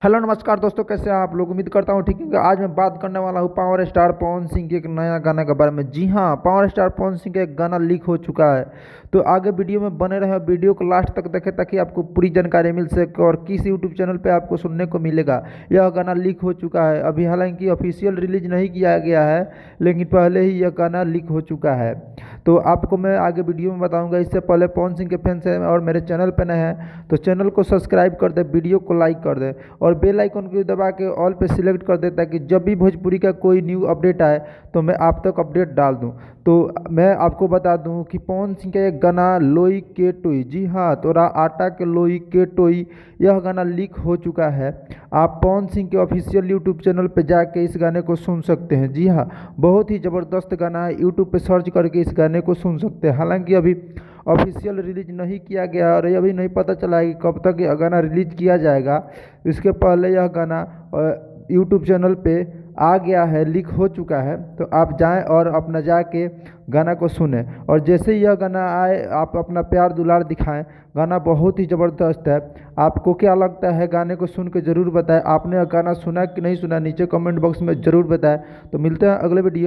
Hello नमस्कार दोस्तों, कैसे हैं आप लोग। उम्मीद करता हूँ ठीक है। आज मैं बात करने वाला हूँ पावर स्टार पवन सिंह के एक नया गाना के बारे में। जी हाँ, पावर स्टार पवन सिंह का एक गाना लीक हो चुका है। तो आगे वीडियो में बने रहे, वीडियो को लास्ट तक देखें ताकि आपको पूरी जानकारी मिल सके और किस यूट्यूब चैनल पे आपको सुनने को मिलेगा। यह गाना लीक हो चुका है। अभी हालांकि ऑफिशियल रिलीज नहीं किया गया है, लेकिन पहले ही यह गाना लीक हो चुका है। तो आपको मैं आगे वीडियो में बताऊंगा। इससे पहले पवन सिंह के फैंस हैं और मेरे चैनल पर नए हैं तो चैनल को सब्सक्राइब कर दे, वीडियो को लाइक कर दे और बेल आइकन को दबा के ऑल पे सिलेक्ट कर दे ताकि जब भी भोजपुरी का कोई न्यू अपडेट आए तो मैं आप तक अपडेट डाल दूं। तो मैं आपको बता दूं कि पवन सिंह का एक गाना लोई के टोई, जी हाँ, तोरा आटा के लोई के टोई, यह गाना लीक हो चुका है। आप पवन सिंह के ऑफिशियल यूट्यूब चैनल पे जाके इस गाने को सुन सकते हैं। जी हाँ, बहुत ही ज़बरदस्त गाना है। यूट्यूब पे सर्च करके इस गाने को सुन सकते हैं। हालांकि अभी ऑफिशियल रिलीज नहीं किया गया और ये अभी नहीं पता चला है कि कब तक यह गाना रिलीज किया जाएगा। इसके पहले यह गाना यूट्यूब चैनल पे आ गया है, लीक हो चुका है। तो आप जाएं और अपना जाके गाना को सुने और जैसे ही यह गाना आए आप अपना प्यार दुलार दिखाएं। गाना बहुत ही ज़बरदस्त है। आपको क्या लगता है, गाने को सुन के ज़रूर बताएं। आपने यह गाना सुना कि नहीं सुना, नीचे कमेंट बॉक्स में ज़रूर बताएं। तो मिलते हैं अगले वीडियो में।